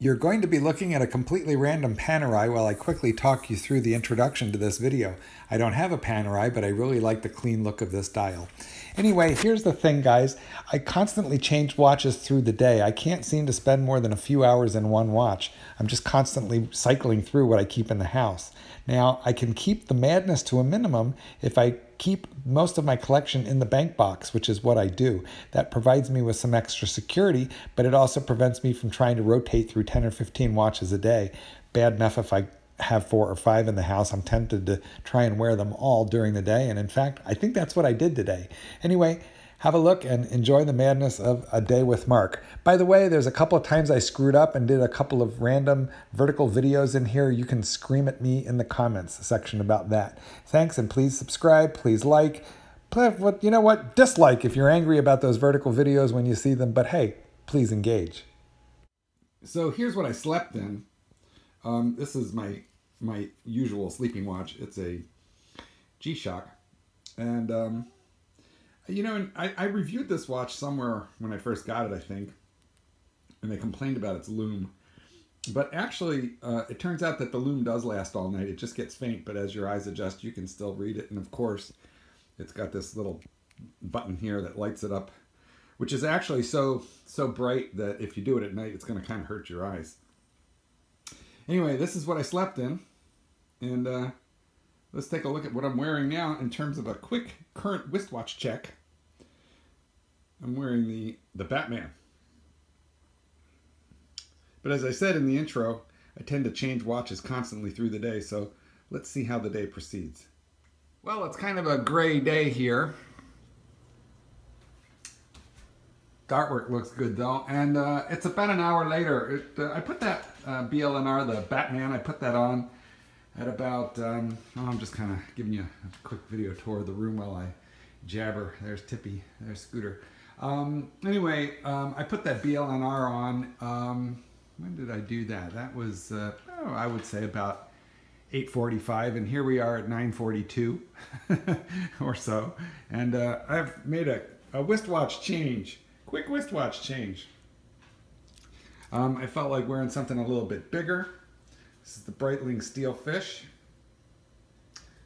You're going to be looking at a completely random Panerai while I quickly talk you through the introduction to this video. I don't have a Panerai, but I really like the clean look of this dial. Anyway, here's the thing, guys. I constantly change watches through the day. I can't seem to spend more than a few hours in one watch. I'm just constantly cycling through what I keep in the house. Now, I can keep the madness to a minimum if I keep most of my collection in the bank box, which is what I do. That provides me with some extra security, but it also prevents me from trying to rotate through 10 or 15 watches a day. Bad enough if I have 4 or 5 in the house. I'm tempted to try and wear them all during the day. And in fact, I think that's what I did today. Anyway, have a look and enjoy the madness of a day with Mark. By the way, there's a couple of times I screwed up and did a couple of random vertical videos in here. You can scream at me in the comments section about that. Thanks, and please subscribe, please like. You know what? Dislike if you're angry about those vertical videos when you see them, but hey, please engage. So here's what I slept in. This is my usual sleeping watch. It's a G-Shock. And you know, I reviewed this watch somewhere when I first got it, I think, and they complained about its lume. But actually, it turns out that the lume does last all night. It just gets faint, but as your eyes adjust, you can still read it. And of course, it's got this little button here that lights it up, which is actually so bright that if you do it at night, it's going to kind of hurt your eyes. Anyway, this is what I slept in. And let's take a look at what I'm wearing now in terms of a quick current wristwatch check. I'm wearing the Batman. But as I said in the intro, I tend to change watches constantly through the day, so let's see how the day proceeds. Well, it's kind of a gray day here. The artwork looks good though, and it's about an hour later. I put that BLNR, the Batman, I put that on at about, I'm just kind of giving you a quick video tour of the room while I jabber. There's Tippy, there's Scooter. Anyway, I put that BLNR on, when did I do that? That was, I would say about 8:45, and here we are at 9:42 or so. And I've made a wristwatch change, quick wristwatch change. I felt like wearing something a little bit bigger. This is the Breitling Steel Fish.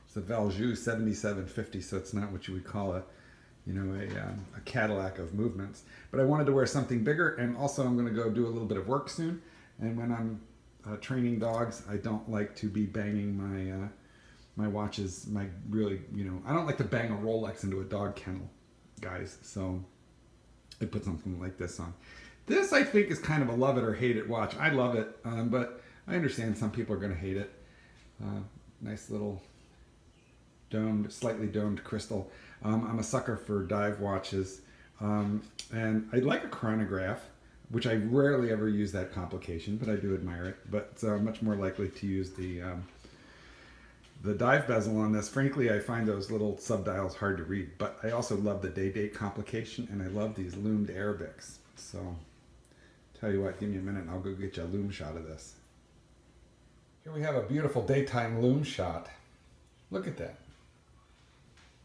It's a Valjoux 7750, so it's not what you would call a Cadillac of movements. But I wanted to wear something bigger, and also I'm going to go do a little bit of work soon. And when I'm training dogs, I don't like to be banging my watches. I don't like to bang a Rolex into a dog kennel, guys. So I put something like this on. This, I think, is kind of a love it or hate it watch. I love it, but I understand some people are going to hate it. Nice little domed, slightly domed crystal. I'm a sucker for dive watches, and I like a chronograph, which I rarely ever use that complication, but I do admire it. But much more likely to use the dive bezel on this. Frankly, I find those little subdials hard to read, but I also love the day-date complication, and I love these loomed Arabics. So, tell you what, give me a minute and I'll go get you a loom shot of this. Here we have a beautiful daytime loom shot. Look at that.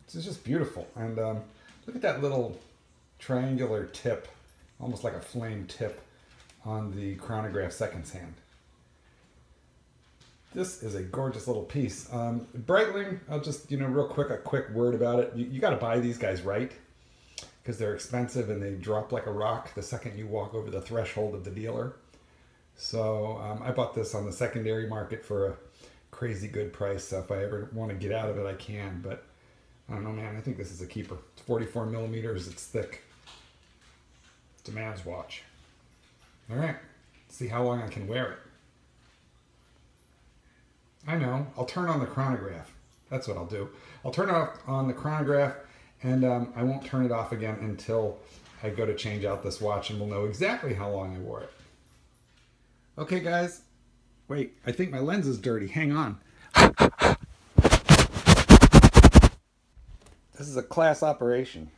This is just beautiful. And look at that little triangular tip, almost like a flame tip on the chronograph seconds hand. This is a gorgeous little piece. Breitling, I'll just, real quick, a quick word about it. You got to buy these guys right, because they're expensive and they drop like a rock the second you walk over the threshold of the dealer. So I bought this on the secondary market for a crazy good price. So if I ever want to get out of it, I can. But I don't know, man. I think this is a keeper. It's 44 millimeters. It's thick. It's a man's watch. All right. Let's see how long I can wear it. I know. I'll turn on the chronograph. That's what I'll do. I'll turn off on the chronograph, and I won't turn it off again until I go to change out this watch, and we'll know exactly how long I wore it. Okay, guys. Wait, I think my lens is dirty. Hang on. This is a class operation.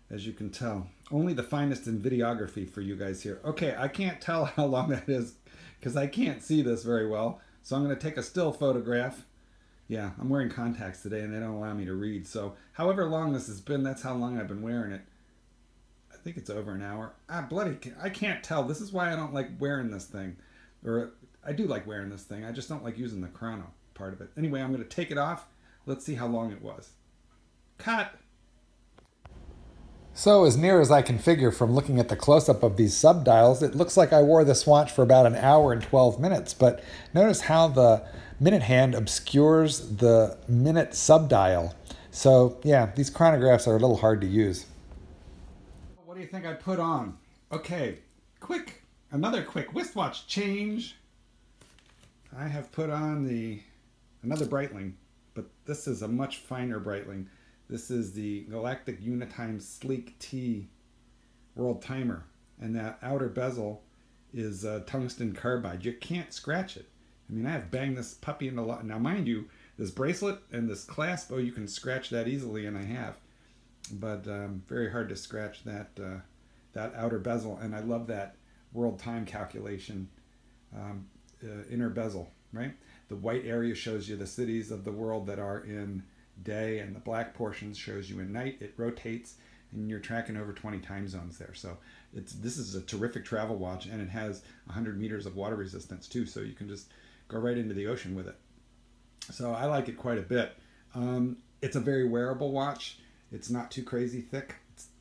As you can tell. Only the finest in videography for you guys here. Okay, I can't tell how long that is because I can't see this very well. So I'm going to take a still photograph. Yeah, I'm wearing contacts today and they don't allow me to read. So however long this has been, that's how long I've been wearing it. think it's over an hour. I can't tell. This is why I don't like wearing this thing. Or I do like wearing this thing. I just don't like using the chrono part of it. Anyway, I'm going to take it off. Let's see how long it was. Cut. So as near as I can figure from looking at the close-up of these subdials, it looks like I wore this watch for about an hour and 12 minutes. But notice how the minute hand obscures the minute subdial. So yeah, these chronographs are a little hard to use. What do you think I put on? Okay, another quick wristwatch change. I have put on another Breitling, but this is a much finer Breitling. This is the Galactic Unitime Sleek T World Timer, and that outer bezel is tungsten carbide. You can't scratch it. I mean, I have banged this puppy into a lot. Now, mind you, this bracelet and this clasp, oh, you can scratch that easily, and I have. But very hard to scratch that outer bezel, and I love that world time calculation inner bezel, right? The white area shows you the cities of the world that are in day, and the black portion shows you in night. It rotates, and you're tracking over 20 time zones there. So this is a terrific travel watch, and it has 100 meters of water resistance too, so you can just go right into the ocean with it. So I like it quite a bit. It's a very wearable watch. It's not too crazy thick.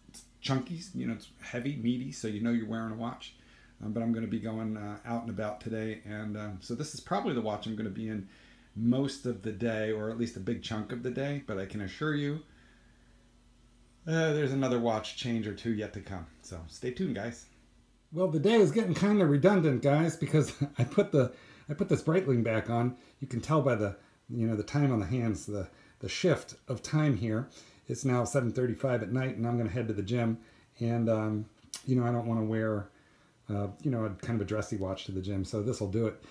It's chunky, it's heavy, meaty, so you know you're wearing a watch. But I'm going to be going out and about today, and so this is probably the watch I'm going to be in most of the day, or at least a big chunk of the day. But I can assure you there's another watch change or two yet to come. So stay tuned, guys. Well, the day is getting kind of redundant, guys, because I put this Breitling back on. You can tell by the the time on the hands, the shift of time here. It's now 7:35 at night, and I'm going to head to the gym. And I don't want to wear a kind of a dressy watch to the gym, so this will do it.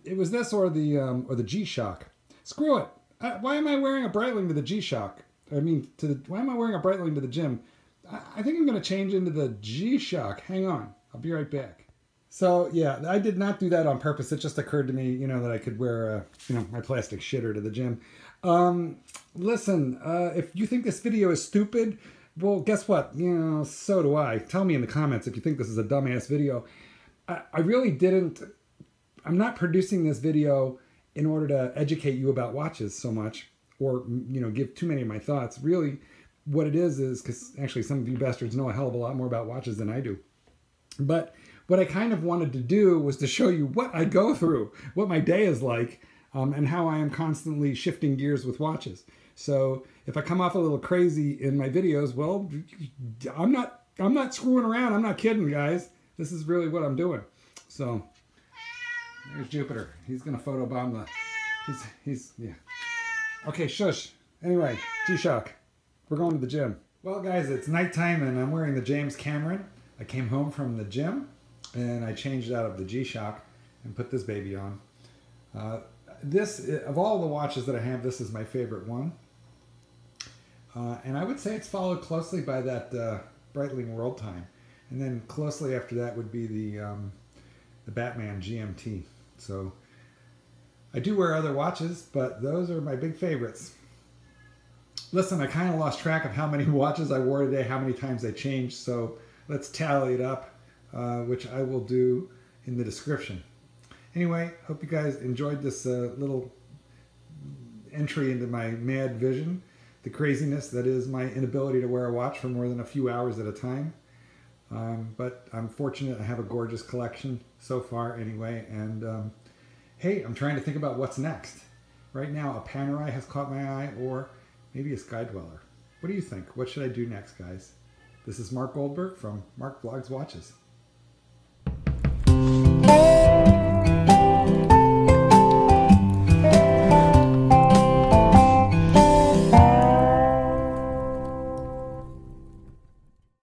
It was this or the G-Shock. Screw it. Why am I wearing a Breitling to the G-Shock? Why am I wearing a Breitling to the gym? I think I'm going to change into the G-Shock. Hang on. I'll be right back. So yeah, I did not do that on purpose. It just occurred to me, that I could wear, my plastic shitter to the gym. Listen, if you think this video is stupid, well, guess what? So do I. Tell me in the comments if you think this is a dumbass video. I really didn't. I'm not producing this video in order to educate you about watches so much, or give too many of my thoughts. Really, what it is because actually some of you bastards know a hell of a lot more about watches than I do. But what I kind of wanted to do was to show you what I go through, what my day is like, and how I am constantly shifting gears with watches. So if I come off a little crazy in my videos, well, I'm not screwing around. I'm not kidding, guys. This is really what I'm doing. So there's Jupiter. He's gonna photobomb yeah. Okay, shush. Anyway, G-Shock. We're going to the gym. Well, guys, it's nighttime, and I'm wearing the James Cameron. I came home from the gym, and I changed out of the G-Shock and put this baby on. This, of all the watches that I have, this is my favorite one. And I would say it's followed closely by that Breitling World Time. And then closely after that would be the Batman GMT. So I do wear other watches, but those are my big favorites. Listen, I kind of lost track of how many watches I wore today, how many times I changed. So let's tally it up, which I will do in the description. Anyway, hope you guys enjoyed this little entry into my mad vision, the craziness that is my inability to wear a watch for more than a few hours at a time. But I'm fortunate I have a gorgeous collection so far anyway. And hey, I'm trying to think about what's next. Right now, a Panerai has caught my eye, or maybe a Sky Dweller. What do you think? What should I do next, guys? This is Mark Goldberg from Mark Vlogs Watches.